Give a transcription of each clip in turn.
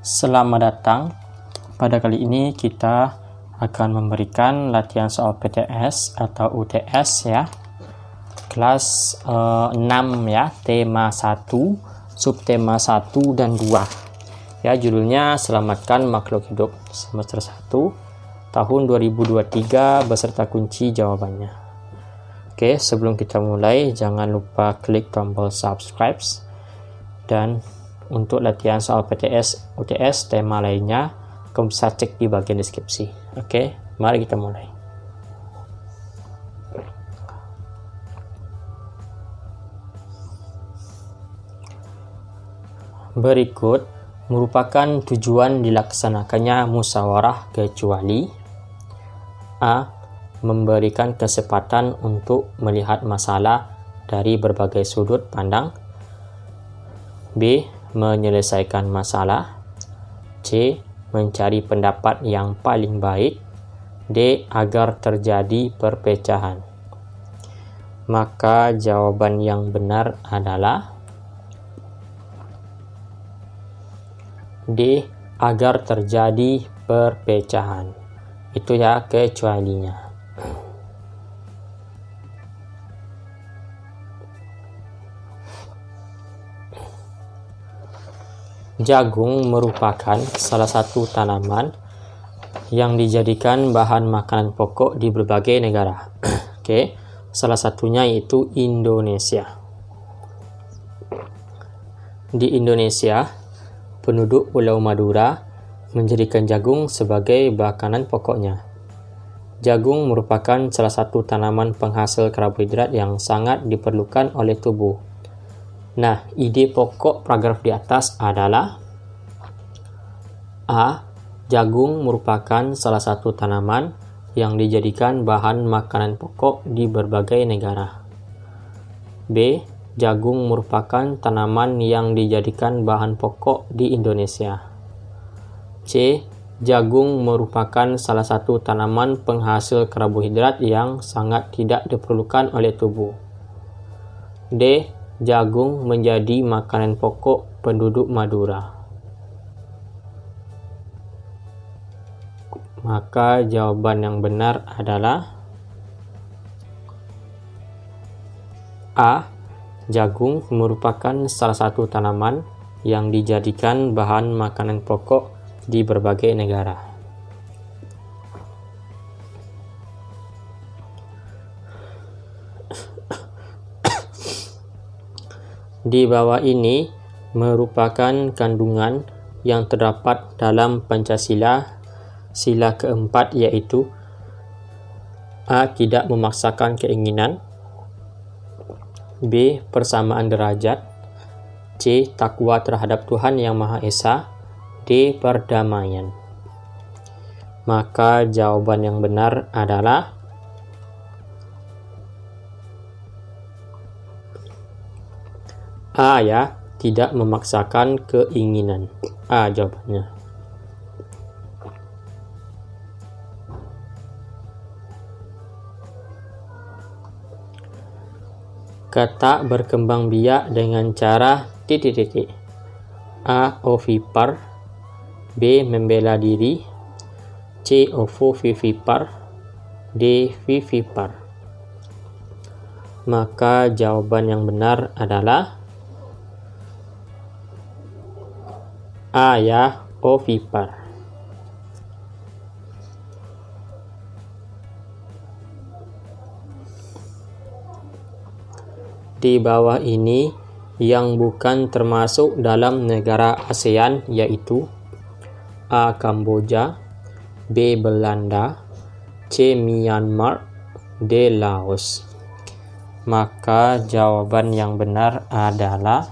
Selamat datang. Pada kali ini kita akan memberikan latihan soal PTS atau UTS ya. Kelas 6 ya, tema 1, subtema 1 dan 2. Ya, judulnya Selamatkan Makhluk Hidup semester 1 tahun 2023 beserta kunci jawabannya. Oke, sebelum kita mulai jangan lupa klik tombol subscribe dan untuk latihan soal PTS, UTS, tema lainnya, kamu bisa cek di bagian deskripsi. Oke, mari kita mulai. Berikut merupakan tujuan dilaksanakannya musyawarah kecuali A. Memberikan kesempatan untuk melihat masalah dari berbagai sudut pandang. B. Menyelesaikan masalah. C. Mencari pendapat yang paling baik. D. Agar terjadi perpecahan. Maka jawaban yang benar adalah D. Agar terjadi perpecahan. Itu ya kecualinya. Jagung merupakan salah satu tanaman yang dijadikan bahan makanan pokok di berbagai negara. Oke, salah satunya yaitu Indonesia. Di Indonesia, penduduk Pulau Madura menjadikan jagung sebagai makanan pokoknya. Jagung merupakan salah satu tanaman penghasil karbohidrat yang sangat diperlukan oleh tubuh. Nah, ide pokok paragraf di atas adalah A. Jagung merupakan salah satu tanaman yang dijadikan bahan makanan pokok di berbagai negara. B. Jagung merupakan tanaman yang dijadikan bahan pokok di Indonesia. C. Jagung merupakan salah satu tanaman penghasil karbohidrat yang sangat tidak diperlukan oleh tubuh. D. Jagung menjadi makanan pokok penduduk Madura. Maka jawaban yang benar adalah A. Jagung merupakan salah satu tanaman yang dijadikan bahan makanan pokok di berbagai negara. Di bawah ini merupakan kandungan yang terdapat dalam Pancasila. Sila keempat yaitu A. Tidak memaksakan keinginan. B. Persamaan derajat. C. Takwa terhadap Tuhan Yang Maha Esa. D. Perdamaian. Maka jawaban yang benar adalah A ya, tidak memaksakan keinginan. A jawabannya. Kata berkembang biak dengan cara titik-titik. A. Ovipar. B. Membela diri. C. Ovovivipar. D. Vivipar. Maka jawaban yang benar adalah A ya, ovipar. Di bawah ini yang bukan termasuk dalam negara ASEAN yaitu A. Kamboja, B. Belanda, C. Myanmar, D. Laos. Maka jawaban yang benar adalah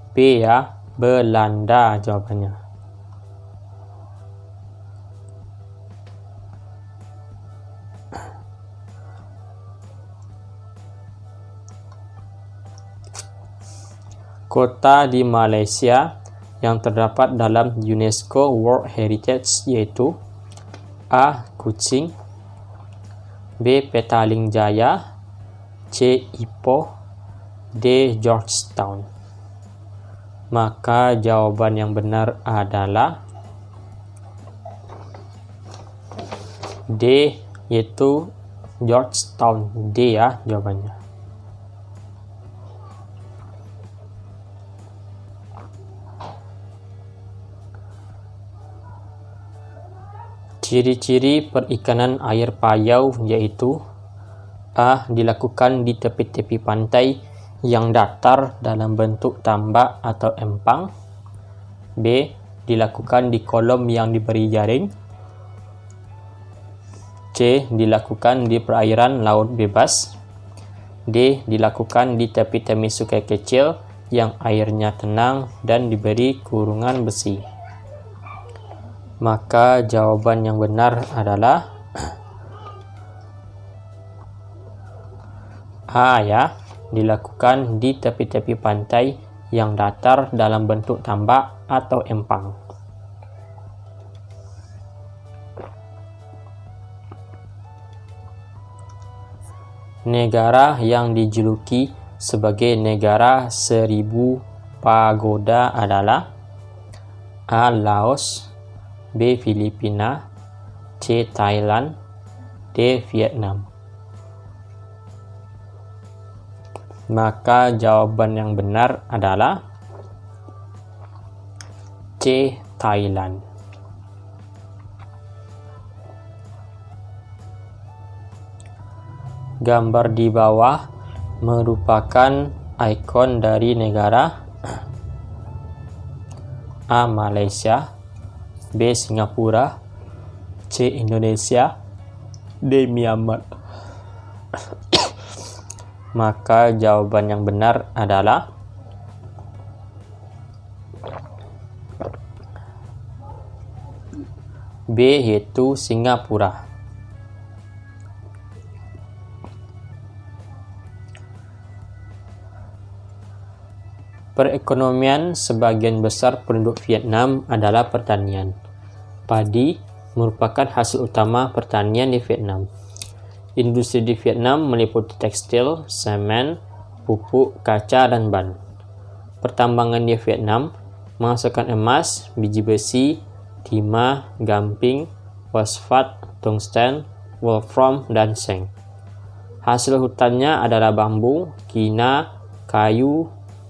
B ya, Belanda jawabannya. Kota di Malaysia yang terdapat dalam UNESCO World Heritage yaitu A. Kuching, B. Petaling Jaya, C. Ipoh, D. Georgetown. Maka jawaban yang benar adalah D, yaitu Georgetown. D ya jawabannya. Ciri-ciri perikanan air payau yaitu A. Dilakukan di tepi-tepi pantai yang datar dalam bentuk tambak atau empang. B. Dilakukan di kolam yang diberi jaring. C. Dilakukan di perairan laut bebas. D. Dilakukan di tepi-tepi sungai kecil yang airnya tenang dan diberi kurungan besi. Maka jawaban yang benar adalah A ya, dilakukan di tepi-tepi pantai yang datar dalam bentuk tambak atau empang. Negara yang dijuluki sebagai negara 1000 pagoda adalah A. Laos, B. Filipina, C. Thailand, D. Vietnam. Maka jawaban yang benar adalah C. Thailand. Gambar di bawah merupakan ikon dari negara A. Malaysia, B. Singapura, C. Indonesia, D. Myanmar. Maka jawaban yang benar adalah B, yaitu Singapura. Perekonomian sebagian besar penduduk Vietnam adalah pertanian. Padi merupakan hasil utama pertanian di Vietnam. Industri di Vietnam meliputi tekstil, semen, pupuk, kaca, dan ban. Pertambangan di Vietnam menghasilkan emas, biji besi, timah, gamping, fosfat, tungsten, wolfram, dan seng. Hasil hutannya adalah bambu, kina, kayu,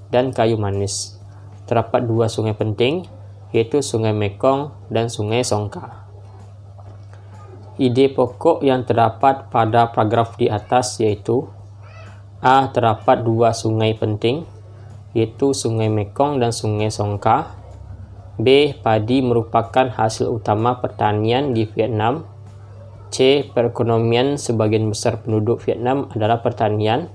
dan kayu manis. Terdapat 2 sungai penting, yaitu Sungai Mekong dan Sungai Songkhla. Ide pokok yang terdapat pada paragraf di atas yaitu A. Terdapat 2 sungai penting, yaitu Sungai Mekong dan Sungai Songkhla. B. Padi merupakan hasil utama pertanian di Vietnam. C. Perekonomian sebagian besar penduduk Vietnam adalah pertanian.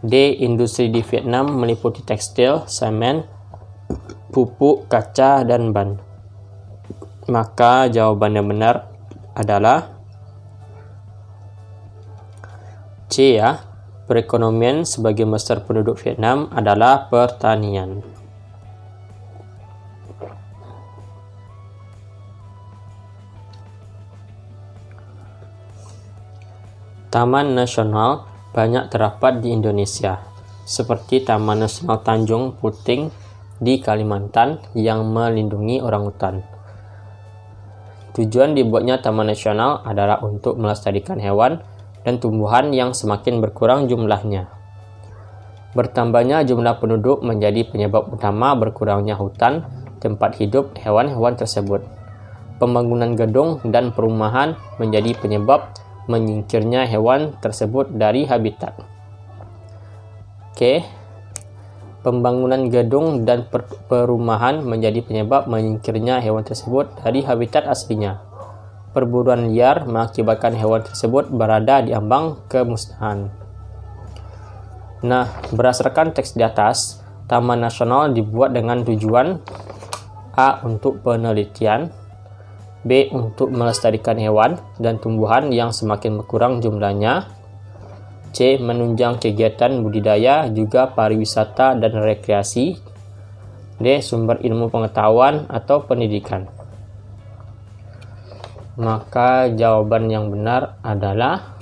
D. Industri di Vietnam meliputi tekstil, semen, pupuk, kaca, dan ban. Maka jawaban yang benar adalah C ya. Perekonomian sebagian besar penduduk Vietnam adalah pertanian. Taman nasional banyak terdapat di Indonesia, seperti Taman Nasional Tanjung Puting di Kalimantan yang melindungi orangutan. Tujuan dibuatnya Taman Nasional adalah untuk melestarikan hewan dan tumbuhan yang semakin berkurang jumlahnya. Bertambahnya jumlah penduduk menjadi penyebab utama berkurangnya hutan tempat hidup hewan-hewan tersebut. Pembangunan gedung dan perumahan menjadi penyebab menyingkirnya hewan tersebut dari habitat. Oke. Pembangunan gedung dan perumahan menjadi penyebab menyingkirnya hewan tersebut dari habitat aslinya. Perburuan liar mengakibatkan hewan tersebut berada di ambang kemusnahan. Nah, berdasarkan teks di atas, Taman Nasional dibuat dengan tujuan A. Untuk penelitian, B. Untuk melestarikan hewan dan tumbuhan yang semakin berkurang jumlahnya, C. Menunjang kegiatan budidaya juga pariwisata dan rekreasi, D. Sumber ilmu pengetahuan atau pendidikan. Maka jawaban yang benar adalah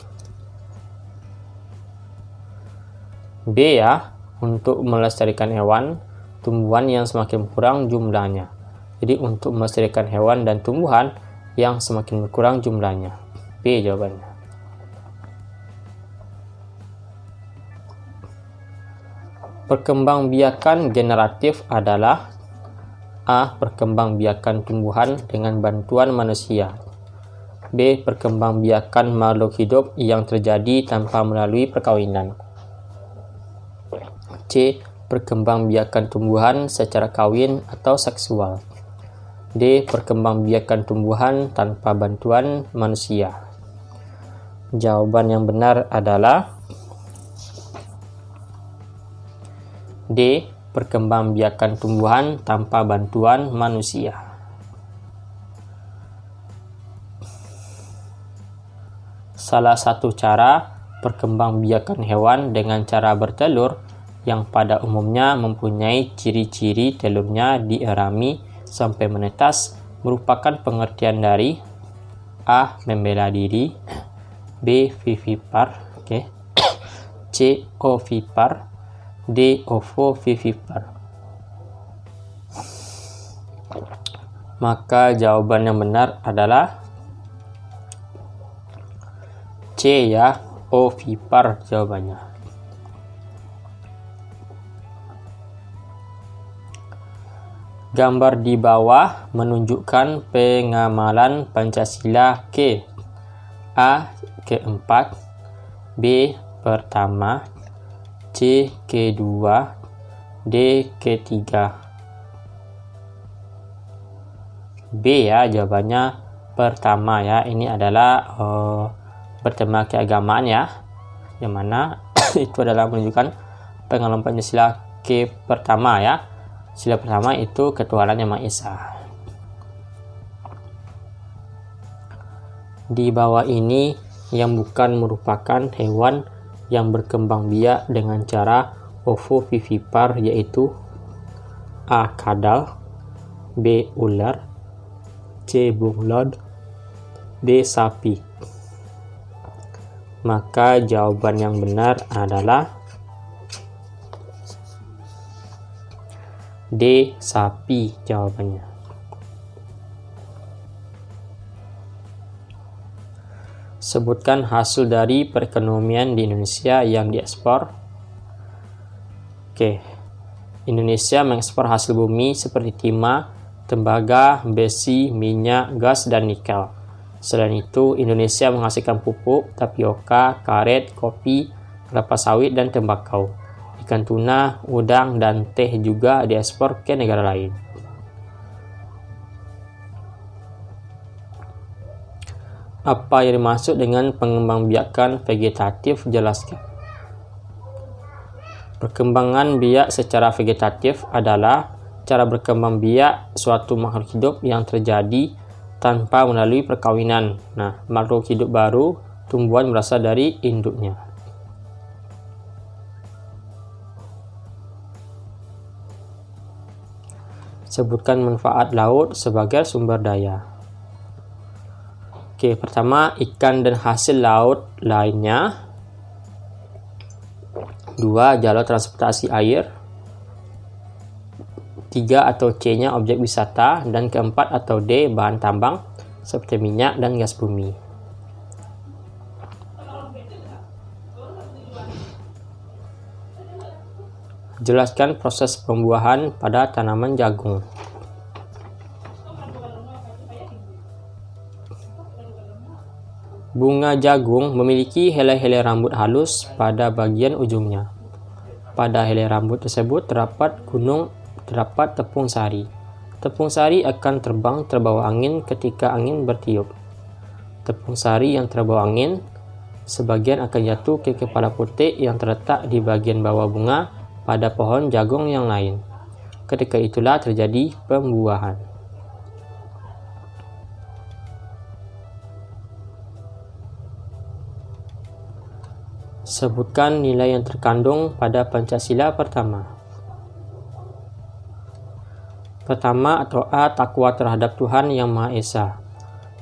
B ya, untuk melestarikan hewan tumbuhan yang semakin berkurang jumlahnya. Jadi untuk melestarikan hewan dan tumbuhan yang semakin berkurang jumlahnya. B jawabannya. Perkembangbiakan generatif adalah A. Perkembangbiakan tumbuhan dengan bantuan manusia. B. Perkembangbiakan makhluk hidup yang terjadi tanpa melalui perkawinan. C. Perkembangbiakan tumbuhan secara kawin atau seksual. D. Perkembangbiakan tumbuhan tanpa bantuan manusia. Jawaban yang benar adalah D. Perkembangbiakan tumbuhan tanpa bantuan manusia. Salah satu cara perkembangbiakan hewan dengan cara bertelur yang pada umumnya mempunyai ciri-ciri telurnya dierami sampai menetas merupakan pengertian dari A. Membela diri, B. Vivipar, C. Ovipar, D. Ovovivipar. Maka jawaban yang benar adalah C ya, ovipar jawabannya. Gambar di bawah menunjukkan pengamalan Pancasila ke A. Keempat, B. Pertama, C. Kedua, D. Ketiga. B ya jawabannya pertama ya. Ini adalah bertema keagamaan ya, yang mana itu adalah menunjukkan pengamalan Pancasila ke pertama ya. Sila pertama itu ketuhanan Yang Maha Esa. Di bawah ini yang bukan merupakan hewan yang berkembang biak dengan cara ovovivipar, yaitu A. Kadal, B. Ular, C. bunglon, D. sapi. Maka jawaban yang benar adalah D. Sapi jawabannya. Sebutkan hasil dari perekonomian di Indonesia yang diekspor. Indonesia mengekspor hasil bumi seperti timah, tembaga, besi, minyak, gas, dan nikel. Selain itu, Indonesia menghasilkan pupuk, tapioka, karet, kopi, kelapa sawit, dan tembakau. Ikan tuna, udang, dan teh juga diekspor ke negara lain. Apa yang dimaksud dengan pengembangbiakan vegetatif? Jelaskan. Perkembangan biak secara vegetatif adalah cara berkembang biak suatu makhluk hidup yang terjadi tanpa melalui perkawinan. Nah, makhluk hidup baru tumbuhan berasal dari induknya. Sebutkan manfaat laut sebagai sumber daya. Pertama, ikan dan hasil laut lainnya. 2. Jalur transportasi air. 3 atau C-nya objek wisata. Dan keempat atau D, bahan tambang seperti minyak dan gas bumi. Jelaskan proses pembuahan pada tanaman jagung. Bunga jagung memiliki helai-helai rambut halus pada bagian ujungnya. Pada helai rambut tersebut terdapat tepung sari. Tepung sari akan terbang terbawa angin ketika angin bertiup. Tepung sari yang terbawa angin sebagian akan jatuh ke kepala putik yang terletak di bagian bawah bunga pada pohon jagung yang lain. Ketika itulah terjadi pembuahan. Sebutkan nilai yang terkandung pada Pancasila pertama. Pertama atau A, takwa terhadap Tuhan Yang Maha Esa.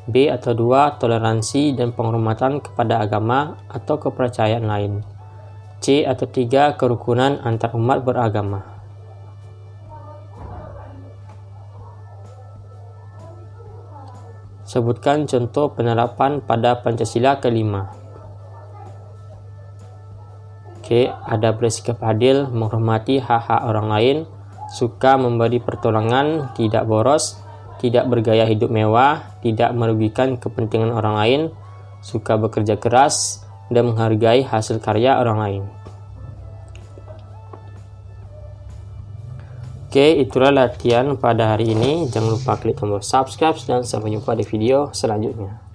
B atau 2, toleransi dan penghormatan kepada agama atau kepercayaan lain. C atau 3, kerukunan antar umat beragama. Sebutkan contoh penerapan pada Pancasila kelima. Oke, ada bersikap adil, menghormati hak-hak orang lain, suka memberi pertolongan, tidak boros, tidak bergaya hidup mewah, tidak merugikan kepentingan orang lain, suka bekerja keras, dan menghargai hasil karya orang lain. Oke, itulah latihan pada hari ini. Jangan lupa klik tombol subscribe dan sampai jumpa di video selanjutnya.